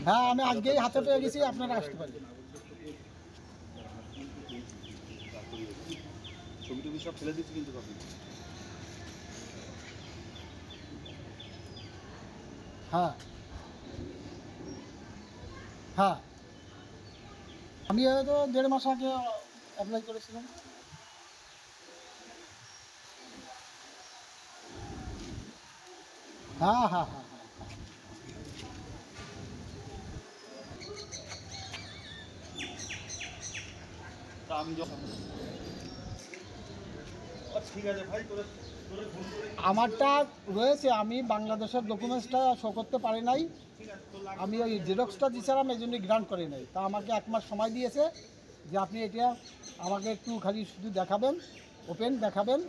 হ্যাঁ আমি আজকেই হাতে পেয়ে গেছি, আপনারা আসতে পারেন। ছবি টবি সব ফেলে দিচ্ছি কিন্তু কপি। হ্যাঁ হ্যাঁ আমি হয়তো 1.5 মাস আগে অ্যাপ্লাই করেছিলাম। হ্যাঁ হ্যাঁ হ্যাঁ তা আমি যখন ঠিক আছে ভাই, তোরে ফোন করে আমারটা রয়েছে, আমি বাংলাদেশের ডকুমেন্টসটা শো করতে পারি নাই। আমি ওই জেরক্সটা দিয়েছিলাম, এই জন্যই গ্রান্ট করে নাই। তা আমাকে 1 মাস সময় দিয়েছে যে আপনি এটা আমাকে একটু খালি শুধু দেখাবেন, ওপেন দেখাবেন,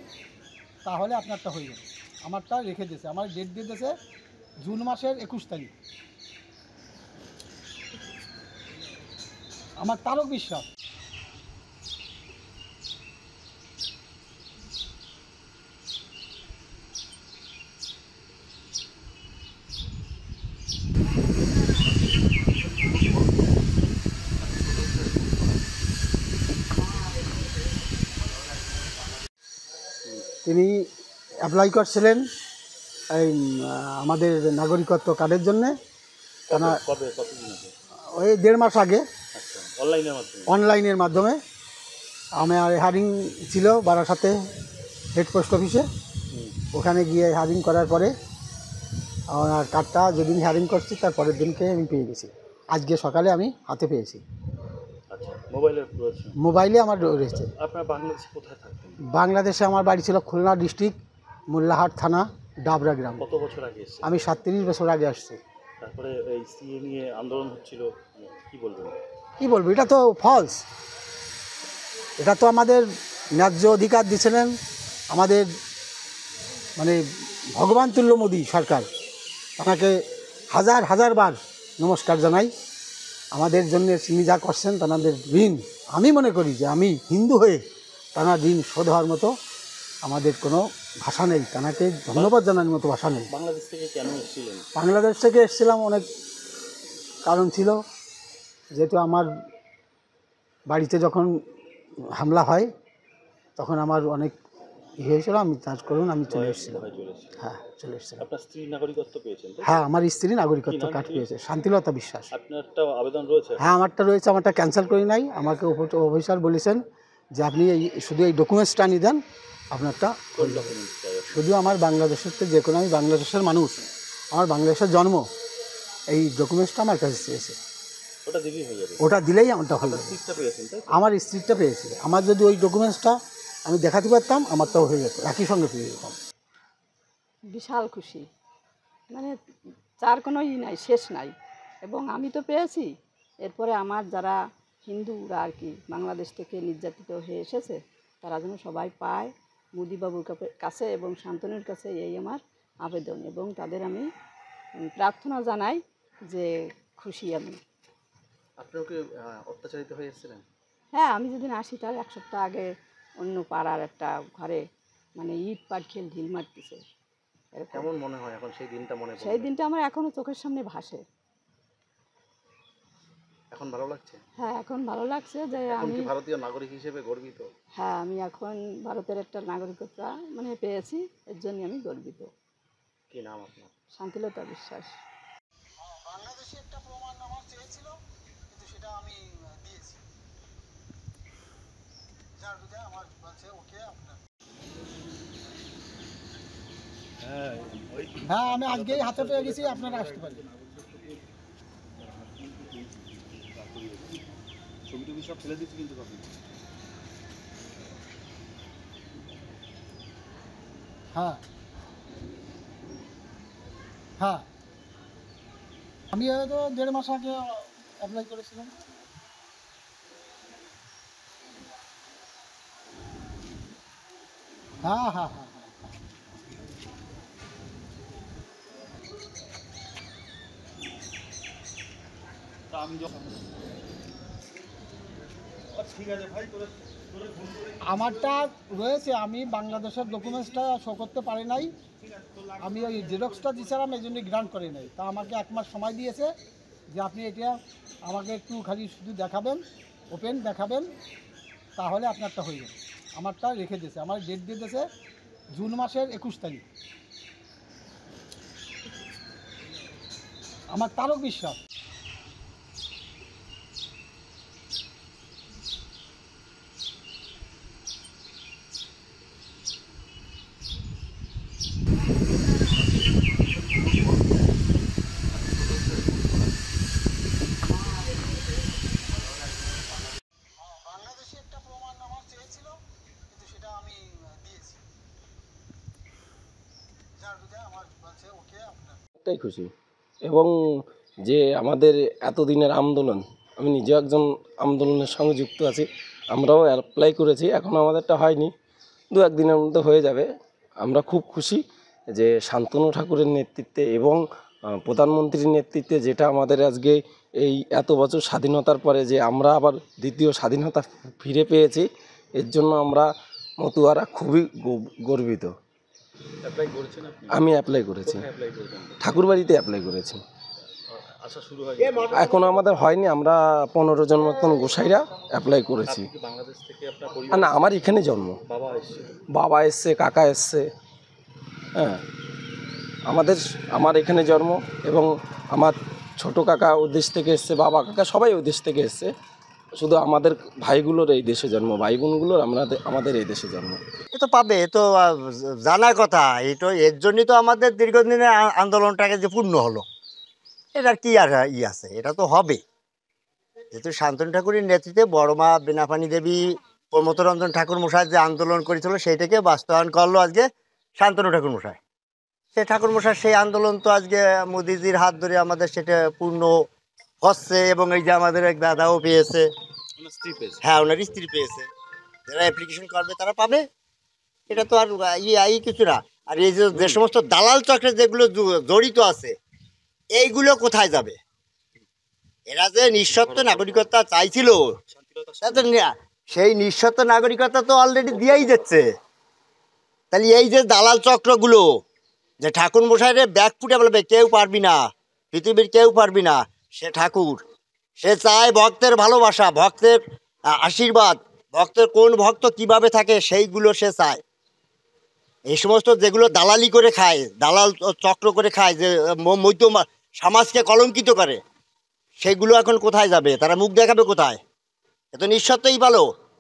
তাহলে আপনারটা হয়ে যাবে। আমারটা রেখে দিয়েছে, আমার ডেট দিয়ে দিয়েছে জুন মাসের 21 তারিখ। আমার তারক বিশ্বাস। তিনি অ্যাপ্লাই করছিলেন এই আমাদের নাগরিকত্ব কার্ডের জন্যে। কবে কতদিন আগে? ওই 1.5 মাস আগে। আচ্ছা, অনলাইনের মাধ্যমে? অনলাইনের মাধ্যমে। আমার হায়ারিং ছিল বারাসাতে হেড পোস্ট অফিসে। ওখানে গিয়ে হায়ারিং করার পরে আমার কার্ডটা যেদিন হায়ারিং করছি তার পরের দিনকে আমি পেয়ে গেছি। আজকে সকালে আমি হাতে পেয়েছি। আচ্ছা, মোবাইলে রয়েছে? মোবাইলে আমার রয়েছে। আপনার বাংলাদেশে কোথায় থাকতেন? বাংলাদেশে আমার বাড়ি ছিল খুলনা ডিস্ট্রিক্ট, মোল্লাহাট থানা, ডাবরা গ্রাম। কত বছর আগে এসেছেন? আমি 37 বছর আগে আসছি। তারপরে এই সিএ নিয়ে আন্দোলন হচ্ছিল, কি বলবেন? কী বলবো, এটা তো ফলস। এটা তো আমাদের ন্যায্য অধিকার দিয়েছিলেন আমাদের মানে ভগবান তুল্য মোদী সরকার। তাকে হাজার হাজার বার নমস্কার জানাই। আমাদের জন্য তিনি যা করছেন তাদের ঋণ, আমি মনে করি যে আমি হিন্দু হয়ে তার ঋণ শোধ হওয়ার মতো আমাদের কোনো ভাষা নেই। তাকে ধন্যবাদ জানানোর মতো ভাষা নেই। বাংলাদেশ থেকে কেন এসেছিলেন? বাংলাদেশ থেকে এসেছিলাম, অনেক কারণ ছিল। যেহেতু আমার বাড়িতে যখন হামলা হয় তখন আমার অনেক হয়েছিল, আমি কাজ করুন আমি চলে এসেছিলাম। হ্যাঁ চলে এসেছিলাম। আপনার স্ত্রী নাগরিকত্ব পেয়েছেন? হ্যাঁ আমার স্ত্রী নাগরিকত্ব কার্ড পেয়েছে, শান্তিলতা বিশ্বাস। আপনারটা আবেদন রয়েছে? হ্যাঁ আমারটা রয়েছে, আমারটা ক্যান্সেল করি নাই। আমাকে অফিসার বলেছেন যে আপনি শুধু এই ডকুমেন্টসটা নিয়ে দেন, আপনারটা হয়ে যাবে। শুধু আমার বাংলাদেশের তো যে কোনো, আমি বাংলাদেশের মানুষ, আমার বাংলাদেশের জন্ম, এই ডকুমেন্টসটা আমার কাছে চেয়েছে। ওটা দিলেই হয়ে যাবে? ওটা দিলেই আমারটা হয়ে যাবে। আমার স্ত্রীরটা পেয়েছি। আমার যদি ওই ডকুমেন্টসটা আমি দেখাতে পারতাম, আমারটাও হয়ে যেত, একই সঙ্গে পেয়ে যেতাম। বিশাল খুশি, মানে যার কোনো নাই, শেষ নাই। এবং আমি তো পেয়েছি, এরপরে আমার যারা হিন্দুরা আর কি বাংলাদেশ থেকে নির্যাতিত হয়ে এসেছে তারা যেন সবাই পায়, মোদিবাবুর কাছে এবং শান্তনুর কাছে এই আমার আবেদন। এবং তাদের আমি প্রার্থনা জানাই যে খুশি আমি। আপনিও কি অত্যাচারিত হয়ে এসেছিলেন? হ্যাঁ, আমি যেদিন আসি তার 1 সপ্তাহ আগে অন্য পাড়ার একটা ঘরে মানে ইট পাটকেল ঢিল মারতেছে। কেমন মনে হয় এখন সেই দিনটা? মনে পড়ে? সেই দিনটা আমার এখনও চোখের সামনে ভাসে। এখন ভালো লাগছে? হ্যাঁ এখন ভালো লাগছে যে আমি ভারতীয় নাগরিক হিসেবে গর্বিত। হ্যাঁ আমি এখন ভারতের একটা নাগরিকত্ব মানে পেয়েছি, এর জন্য আমি গর্বিত। কি নাম আপনার? শান্তিলতা বিশ্বাস। বাংলাদেশে একটা প্রমাণ আমার চেয়েছিল, কিন্তু সেটা আমি দিয়েছি। যার বিধে আমার বলছে ওকে আপনার। হ্যাঁ আমি আজকেই হাতে পেয়ে গেছি, আপনারা আসতে পারেন। ছবি টবি সব ফেলে দিচ্ছি কিন্তু কপি। হ্যাঁ হ্যাঁ আমি হয়তো 1.5 মাস আগে অ্যাপ্লাই করেছিলাম। হ্যাঁ হ্যাঁ হ্যাঁ তা আমি যখন আমারটা রয়েছে, আমি বাংলাদেশের ডকুমেন্টসটা শো করতে পারি নাই, আমি ওই জেরক্সটা দিয়েছিলাম, এই জন্যই গ্রান্ট করি নাই। তা আমাকে 1 মাস সময় দিয়েছে যে আপনি এটা আমাকে একটু খালি শুধু দেখাবেন, ওপেন দেখাবেন, তাহলে আপনারটা হয়ে যাবে। আমারটা রেখে দিয়েছে, আমার ডেট দিয়ে দিয়েছে জুন মাসের 21 তারিখ। আমার তারক বিশ্বাস। বাংলাদেশে একটা প্রমাণ আমার চেয়েছিল, কিন্তু সেটা আমি দিয়েছি, যার বিধায় আমার বলছে ওকে আপনার। একটাই খুশি, এবং যে আমাদের এতদিনের আন্দোলন, আমি নিজেও একজন আন্দোলনের সঙ্গে যুক্ত আছি, আমরাও অ্যাপ্লাই করেছি, এখনও আমাদেরটা হয়নি, 2-1 দিনের মধ্যে হয়ে যাবে। আমরা খুব খুশি যে শান্তনু ঠাকুরের নেতৃত্বে এবং প্রধানমন্ত্রীর নেতৃত্বে যেটা আমাদের আজকে এই এত বছর স্বাধীনতার পরে যে আমরা আবার দ্বিতীয় স্বাধীনতা ফিরে পেয়েছি, এর জন্য আমরা মতুয়ারা খুবই গর্বিত। অ্যাপ্লাই করেছেন আপনি? আমি অ্যাপ্লাই করেছি, কোথায় অ্যাপ্লাই করেছেন? ঠাকুরবাড়িতে অ্যাপ্লাই করেছি। আশা শুরু হয় এখনো আমাদের হয়নি, আমরা 15 জন মতন গোসাইরা অ্যাপ্লাই করেছি। বাংলাদেশ থেকে আপনার আর পরিবার? না, আমার এখানে জন্ম, বাবা এসেছিল? বাবা এসছে, কাকা এসছে, হ্যাঁ, আমার এখানে জন্ম, এবং আমার ছোট কাকা ওই দেশ থেকে এসছে, বাবা কাকা সবাই ওই দেশ থেকে এসছে, শুধু আমাদের ভাইগুলোর এই দেশে জন্ম, ভাই বোনগুলোর আমাদের এই দেশে জন্ম। এ তো পাবে, এ তো জানার কথা। এটা এর জন্যই তো আমাদের দীর্ঘদিনের আন্দোলনটাকে যে পূর্ণ হলো। এটার কি আর আছে, এটা তো হবে। যেহেতু শান্তনু ঠাকুরের নেতৃত্বে বড় মা বীণাপাণি দেবী, প্রমথরঞ্জন ঠাকুর মশাই যে আন্দোলন করেছিল সেইটাকে বাস্তবায়ন করলো আজকে শান্তনু ঠাকুর মশাই। সেই ঠাকুর মশাই সেই আন্দোলন তো আজকে মোদিজির হাত ধরে আমাদের সেটা পূর্ণ হচ্ছে, এবং এই যে আমাদের এক দাদাও পেয়েছে। হ্যাঁ, ওনার স্ত্রী পেয়েছে। যারা অ্যাপ্লিকেশন করবে তারা পাবে। এটা তো আর কিছু না। আর এই যে সমস্ত দালাল চক্রে যেগুলো জড়িত আছে, এইগুলো কোথায় যাবে? এরা যে নিঃশর্ত নাগরিকতা চাইছিল, সেই নিঃশর্ত নাগরিকতা তো অলরেডি দিয়েই যাচ্ছে। তাহলে এই যে দালাল চক্রগুলো যে ঠাকুর মশাইরে ব্যাগ ফুটে বলবে কেউ পারবি না, পৃথিবীর কেউ পারবি না, সে ঠাকুর, সে চায় ভক্তের ভালোবাসা, ভক্তের আশীর্বাদ, ভক্তের কোন ভক্ত কিভাবে থাকে সেইগুলো সে চায়। এই সমস্ত যেগুলো দালালি করে খায়, দালাল চক্র করে খায়, যে মধ্য সমাজকে কলঙ্কিত করে, সেগুলো এখন কোথায় যাবে? তারা মুখ দেখাবে কোথায়? এ তো নিঃশর্তই ভালো।